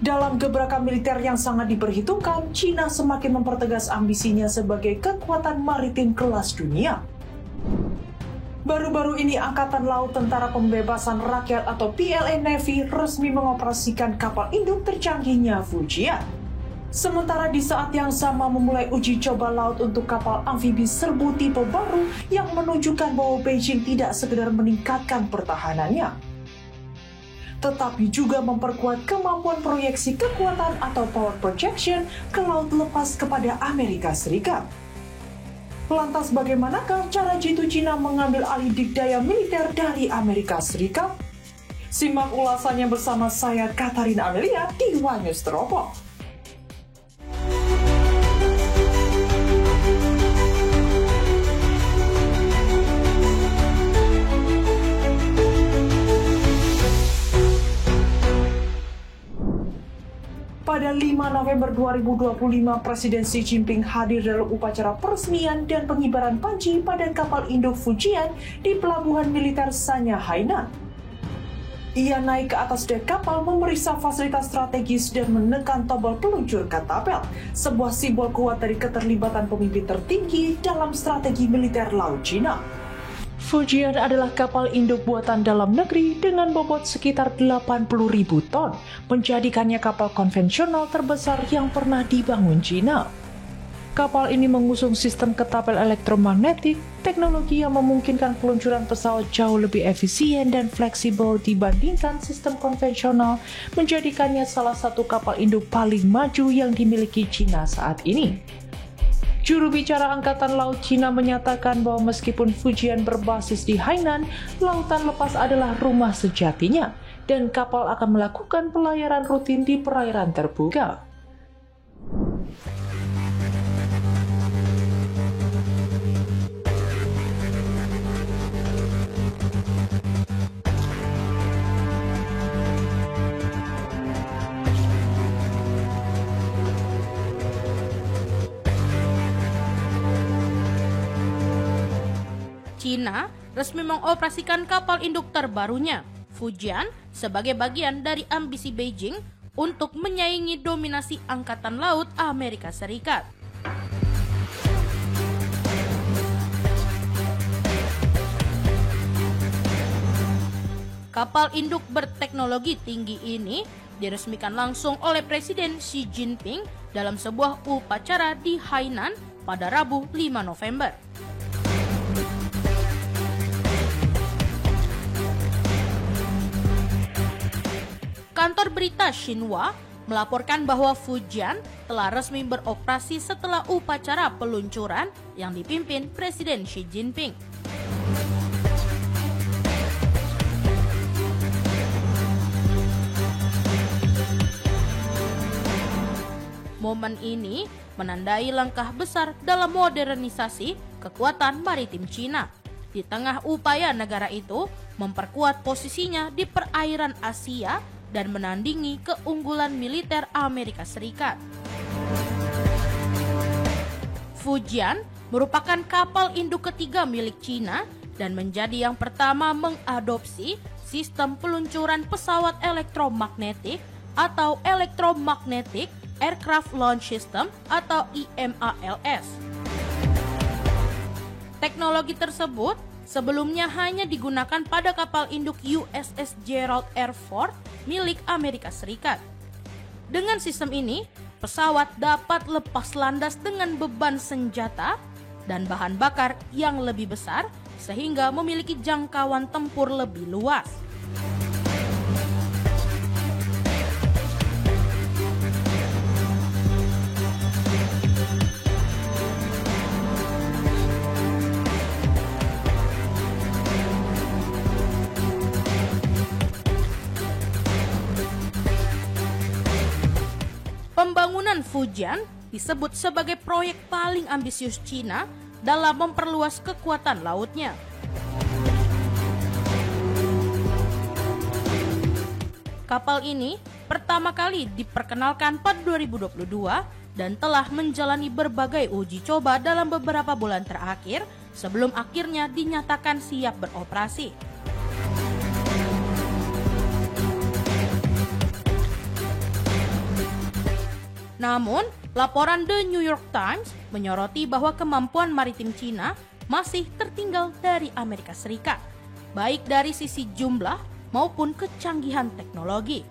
Dalam gebrakan militer yang sangat diperhitungkan, China semakin mempertegas ambisinya sebagai kekuatan maritim kelas dunia. Baru-baru ini Angkatan Laut Tentara Pembebasan Rakyat atau PLA Navy resmi mengoperasikan kapal induk tercanggihnya Fujian. Sementara di saat yang sama memulai uji coba laut untuk kapal amfibi serbu tipe baru yang menunjukkan bahwa Beijing tidak sekedar meningkatkan pertahanannya, tetapi juga memperkuat kemampuan proyeksi kekuatan atau power projection ke laut lepas kepada Amerika Serikat. Lantas bagaimanakah cara jitu Cina mengambil alih dikdaya militer dari Amerika Serikat? Simak ulasannya bersama saya Katarina Amelia di One News Teropong. Pada 5 November 2025, Presiden Xi Jinping hadir dalam upacara peresmian dan pengibaran panji pada kapal induk Fujian di pelabuhan militer Sanya, Hainan. Ia naik ke atas dek kapal memeriksa fasilitas strategis dan menekan tombol peluncur katapel, sebuah simbol kuat dari keterlibatan pemimpin tertinggi dalam strategi militer laut Cina. Fujian adalah kapal induk buatan dalam negeri dengan bobot sekitar 80.000 ton, menjadikannya kapal konvensional terbesar yang pernah dibangun Cina. Kapal ini mengusung sistem ketapel elektromagnetik, teknologi yang memungkinkan peluncuran pesawat jauh lebih efisien dan fleksibel dibandingkan sistem konvensional, menjadikannya salah satu kapal induk paling maju yang dimiliki Cina saat ini. Juru bicara Angkatan Laut Cina menyatakan bahwa meskipun Fujian berbasis di Hainan, lautan lepas adalah rumah sejatinya, dan kapal akan melakukan pelayaran rutin di perairan terbuka. China resmi mengoperasikan kapal induk terbarunya, Fujian, sebagai bagian dari ambisi Beijing untuk menyaingi dominasi Angkatan Laut Amerika Serikat. Kapal induk berteknologi tinggi ini diresmikan langsung oleh Presiden Xi Jinping dalam sebuah upacara di Hainan pada Rabu 5 November. Kantor berita Xinhua melaporkan bahwa Fujian telah resmi beroperasi setelah upacara peluncuran yang dipimpin Presiden Xi Jinping. Momen ini menandai langkah besar dalam modernisasi kekuatan maritim Cina di tengah upaya negara itu memperkuat posisinya di perairan Asia dan menandingi keunggulan militer Amerika Serikat. Fujian merupakan kapal induk ketiga milik Cina dan menjadi yang pertama mengadopsi sistem peluncuran pesawat elektromagnetik atau Electromagnetic Aircraft Launch System atau EMALS. Teknologi tersebut sebelumnya hanya digunakan pada kapal induk USS Gerald R. Ford milik Amerika Serikat. Dengan sistem ini, pesawat dapat lepas landas dengan beban senjata dan bahan bakar yang lebih besar sehingga memiliki jangkauan tempur lebih luas. Pembangunan Fujian disebut sebagai proyek paling ambisius Cina dalam memperluas kekuatan lautnya. Kapal ini pertama kali diperkenalkan pada 2022 dan telah menjalani berbagai uji coba dalam beberapa bulan terakhir sebelum akhirnya dinyatakan siap beroperasi. Namun, laporan The New York Times menyoroti bahwa kemampuan maritim Cina masih tertinggal dari Amerika Serikat, baik dari sisi jumlah maupun kecanggihan teknologi.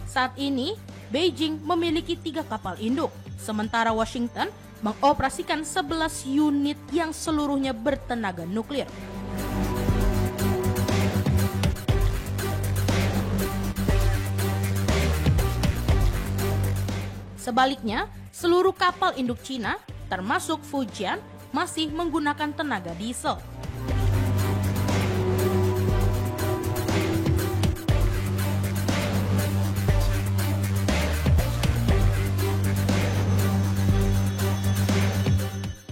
Saat ini, Beijing memiliki 3 kapal induk, sementara Washington mengoperasikan 11 unit yang seluruhnya bertenaga nuklir. Sebaliknya, seluruh kapal induk Cina, termasuk Fujian, masih menggunakan tenaga diesel.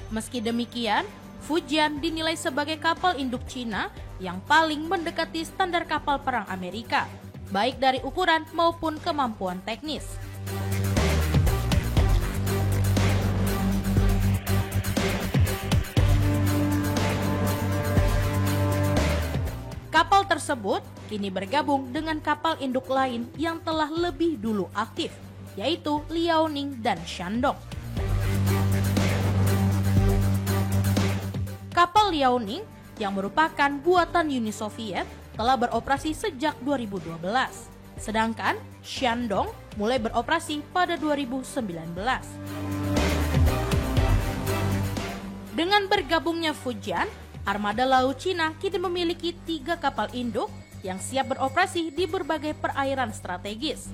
Meski demikian, Fujian dinilai sebagai kapal induk Cina yang paling mendekati standar kapal perang Amerika, baik dari ukuran maupun kemampuan teknis. Kapal tersebut kini bergabung dengan kapal induk lain yang telah lebih dulu aktif, yaitu Liaoning dan Shandong. Kapal Liaoning yang merupakan buatan Uni Soviet telah beroperasi sejak 2012, sedangkan Shandong mulai beroperasi pada 2019. Dengan bergabungnya Fujian, armada laut Cina kini memiliki 3 kapal induk yang siap beroperasi di berbagai perairan strategis.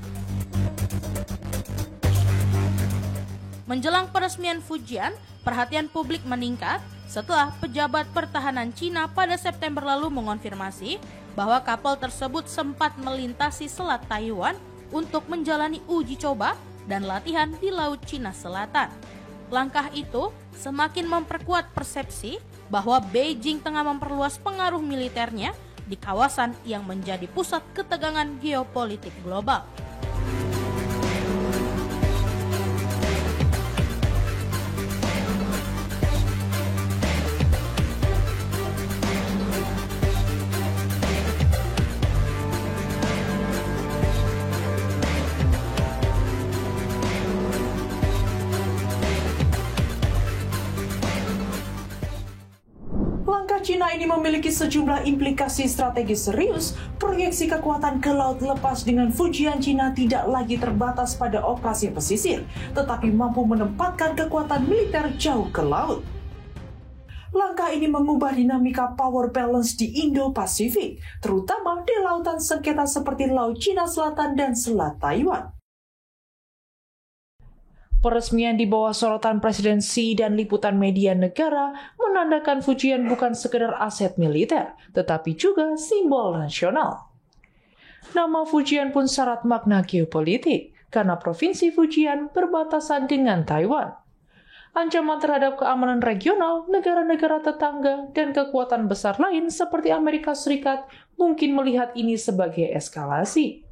Menjelang peresmian Fujian, perhatian publik meningkat setelah pejabat pertahanan Cina pada September lalu mengonfirmasi bahwa kapal tersebut sempat melintasi Selat Taiwan untuk menjalani uji coba dan latihan di Laut Cina Selatan. Langkah itu semakin memperkuat persepsi bahwa Beijing tengah memperluas pengaruh militernya di kawasan yang menjadi pusat ketegangan geopolitik global. Langkah Cina ini memiliki sejumlah implikasi strategis serius. Proyeksi kekuatan ke laut lepas dengan Fujian Cina tidak lagi terbatas pada operasi pesisir, tetapi mampu menempatkan kekuatan militer jauh ke laut. Langkah ini mengubah dinamika power balance di Indo-Pasifik, terutama di lautan sengketa seperti Laut Cina Selatan dan Selat Taiwan. Peresmian di bawah sorotan Presiden Xi dan liputan media negara menandakan Fujian bukan sekedar aset militer, tetapi juga simbol nasional. Nama Fujian pun syarat makna geopolitik, karena provinsi Fujian berbatasan dengan Taiwan. Ancaman terhadap keamanan regional, negara-negara tetangga, dan kekuatan besar lain seperti Amerika Serikat mungkin melihat ini sebagai eskalasi.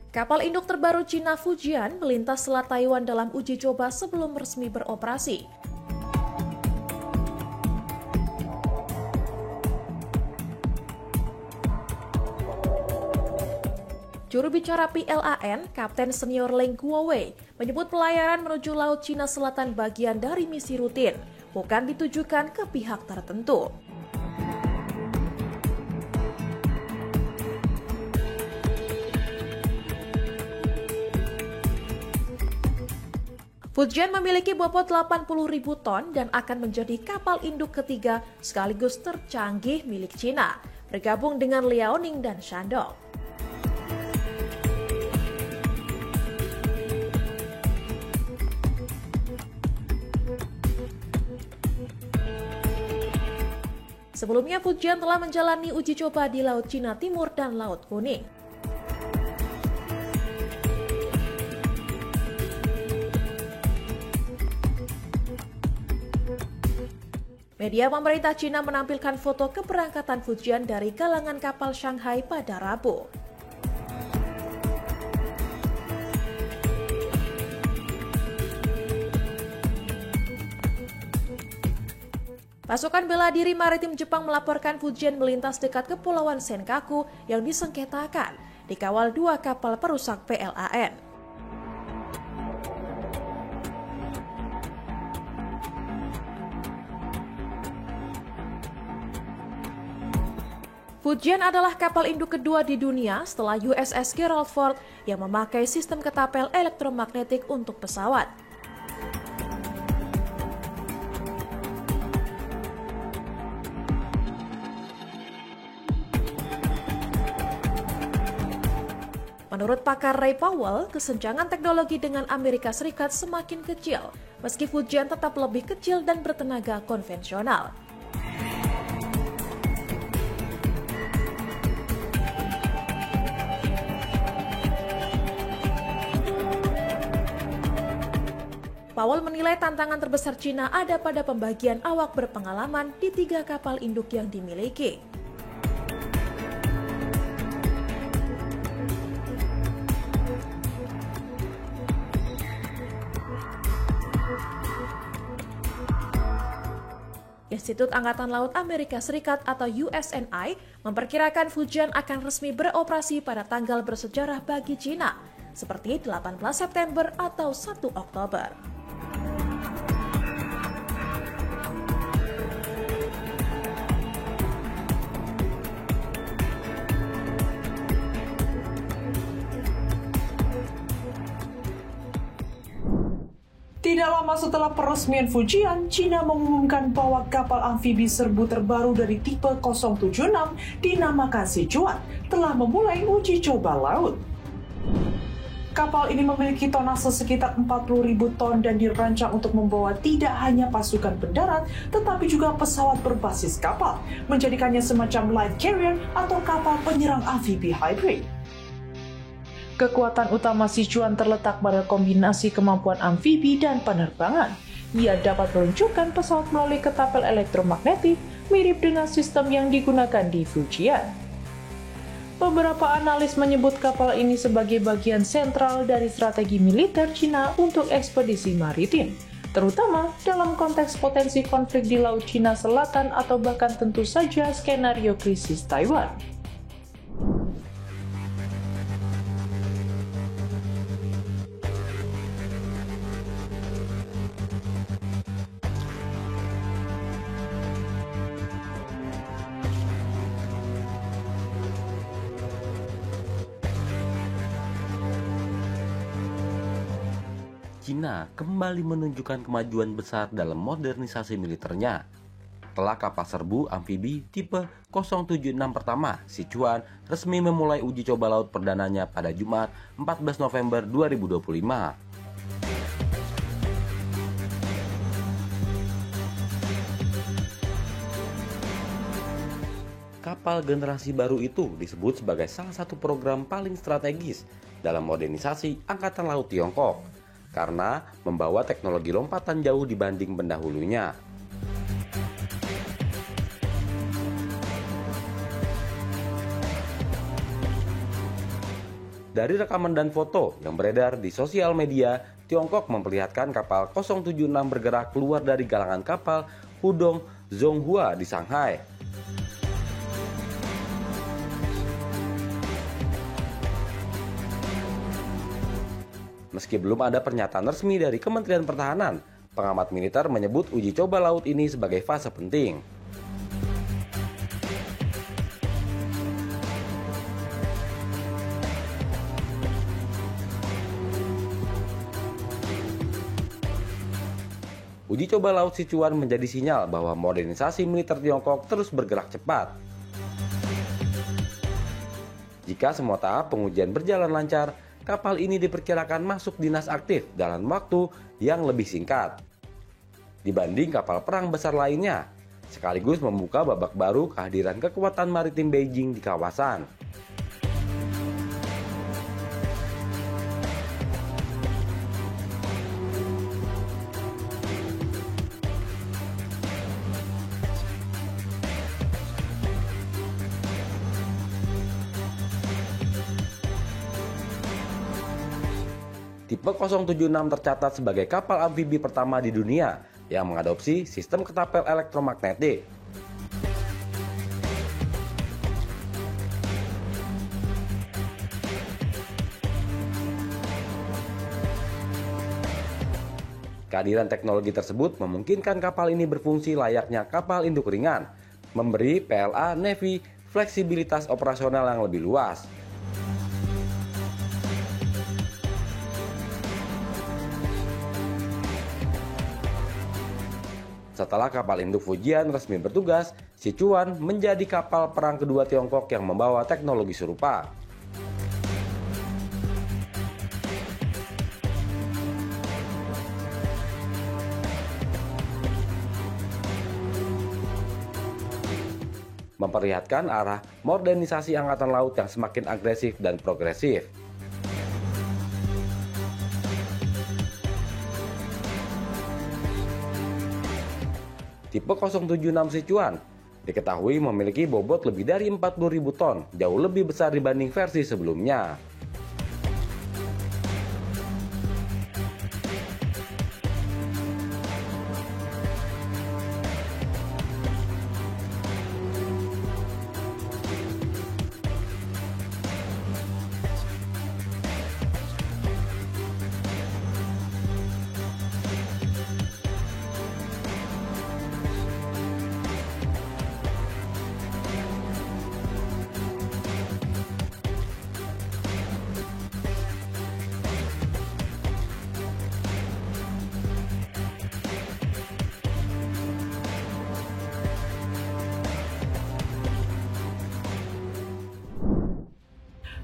Kapal induk terbaru Cina Fujian melintas Selat Taiwan dalam uji coba sebelum resmi beroperasi. Juru bicara PLAN, Kapten Senior Leng Guowei, menyebut pelayaran menuju Laut Cina Selatan bagian dari misi rutin, bukan ditujukan ke pihak tertentu. Fujian memiliki bobot 80.000 ton dan akan menjadi kapal induk ketiga sekaligus tercanggih milik Cina, bergabung dengan Liaoning dan Shandong. Sebelumnya, Fujian telah menjalani uji coba di Laut Cina Timur dan Laut Kuning. Media pemerintah Cina menampilkan foto keberangkatan Fujian dari galangan kapal Shanghai pada Rabu. Pasukan bela diri maritim Jepang melaporkan Fujian melintas dekat Kepulauan Senkaku yang disengketakan, dikawal 2 kapal perusak PLAN. Fujian adalah kapal induk kedua di dunia setelah USS Gerald Ford yang memakai sistem ketapel elektromagnetik untuk pesawat. Menurut pakar Ray Powell, kesenjangan teknologi dengan Amerika Serikat semakin kecil, meski Fujian tetap lebih kecil dan bertenaga konvensional. Powell menilai tantangan terbesar Cina ada pada pembagian awak berpengalaman di 3 kapal induk yang dimiliki. Institut Angkatan Laut Amerika Serikat atau USNI memperkirakan Fujian akan resmi beroperasi pada tanggal bersejarah bagi Cina, seperti 18 September atau 1 Oktober. Tidak lama setelah peresmian Fujian, China mengumumkan bahwa kapal amfibi serbu terbaru dari tipe 076 dinamakan Sichuan telah memulai uji coba laut. Kapal ini memiliki tonase sekitar 40.000 ton dan dirancang untuk membawa tidak hanya pasukan pendarat, tetapi juga pesawat berbasis kapal, menjadikannya semacam light carrier atau kapal penyerang amfibi hybrid. Kekuatan utama Sichuan terletak pada kombinasi kemampuan amfibi dan penerbangan. Ia dapat meluncurkan pesawat melalui ketapel elektromagnetik, mirip dengan sistem yang digunakan di Fujian. Beberapa analis menyebut kapal ini sebagai bagian sentral dari strategi militer Cina untuk ekspedisi maritim, terutama dalam konteks potensi konflik di Laut Cina Selatan atau bahkan tentu saja skenario krisis Taiwan. Cina kembali menunjukkan kemajuan besar dalam modernisasi militernya. Setelah kapal serbu amfibi tipe 076 pertama, Sichuan resmi memulai uji coba laut perdananya pada Jumat 14 November 2025. Kapal generasi baru itu disebut sebagai salah satu program paling strategis dalam modernisasi Angkatan Laut Tiongkok, karena membawa teknologi lompatan jauh dibanding pendahulunya. Dari rekaman dan foto yang beredar di sosial media, Tiongkok memperlihatkan kapal 076 bergerak keluar dari galangan kapal Hudong Zonghua di Shanghai. Meski belum ada pernyataan resmi dari Kementerian Pertahanan, pengamat militer menyebut uji coba laut ini sebagai fase penting. Uji coba laut Sichuan menjadi sinyal bahwa modernisasi militer Tiongkok terus bergerak cepat. Jika semua tahap pengujian berjalan lancar, kapal ini diperkirakan masuk dinas aktif dalam waktu yang lebih singkat dibanding kapal perang besar lainnya, sekaligus membuka babak baru kehadiran kekuatan maritim Beijing di kawasan. Tipe 076 tercatat sebagai kapal amfibi pertama di dunia yang mengadopsi sistem ketapel elektromagnetik. Kehadiran teknologi tersebut memungkinkan kapal ini berfungsi layaknya kapal induk ringan, memberi PLA Navy fleksibilitas operasional yang lebih luas. Setelah kapal induk Fujian resmi bertugas, Sichuan menjadi kapal perang kedua Tiongkok yang membawa teknologi serupa. Memperlihatkan arah modernisasi angkatan laut yang semakin agresif dan progresif. Tipe 076 Sichuan diketahui memiliki bobot lebih dari 40.000 ton, jauh lebih besar dibanding versi sebelumnya.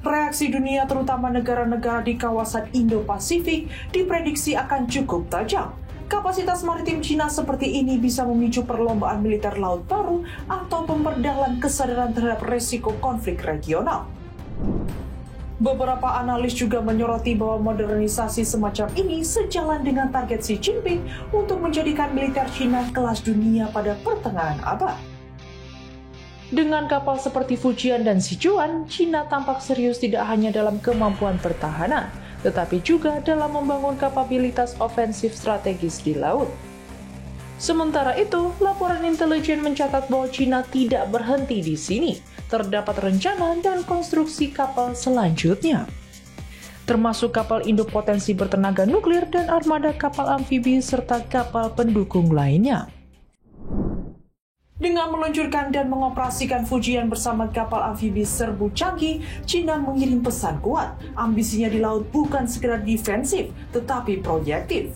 Reaksi dunia terutama negara-negara di kawasan Indo-Pasifik diprediksi akan cukup tajam. Kapasitas maritim Cina seperti ini bisa memicu perlombaan militer laut baru atau memperdalam kesadaran terhadap resiko konflik regional. Beberapa analis juga menyoroti bahwa modernisasi semacam ini sejalan dengan target Xi Jinping untuk menjadikan militer Cina kelas dunia pada pertengahan abad. Dengan kapal seperti Fujian dan Sichuan, Cina tampak serius tidak hanya dalam kemampuan pertahanan, tetapi juga dalam membangun kapabilitas ofensif strategis di laut. Sementara itu, laporan intelijen mencatat bahwa Cina tidak berhenti di sini. Terdapat rencana dan konstruksi kapal selanjutnya, termasuk kapal induk potensi bertenaga nuklir dan armada kapal amfibi serta kapal pendukung lainnya. Dengan meluncurkan dan mengoperasikan Fujian bersama kapal amfibi serbu canggih, Cina mengirim pesan kuat. Ambisinya di laut bukan sekedar defensif, tetapi proyektif.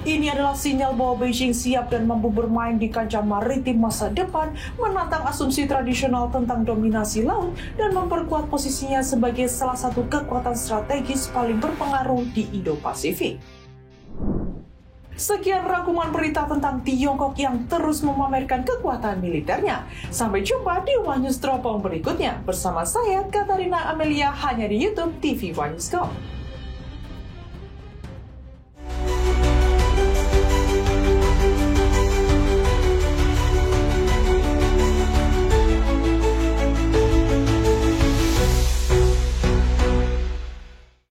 Ini adalah sinyal bahwa Beijing siap dan mampu bermain di kancah maritim masa depan, menantang asumsi tradisional tentang dominasi laut, dan memperkuat posisinya sebagai salah satu kekuatan strategis paling berpengaruh di Indo-Pasifik. Sekian rangkuman berita tentang Tiongkok yang terus memamerkan kekuatan militernya. Sampai jumpa di One News Teropong berikutnya. Bersama saya, Katarina Amelia, hanya di YouTube TV One News Go.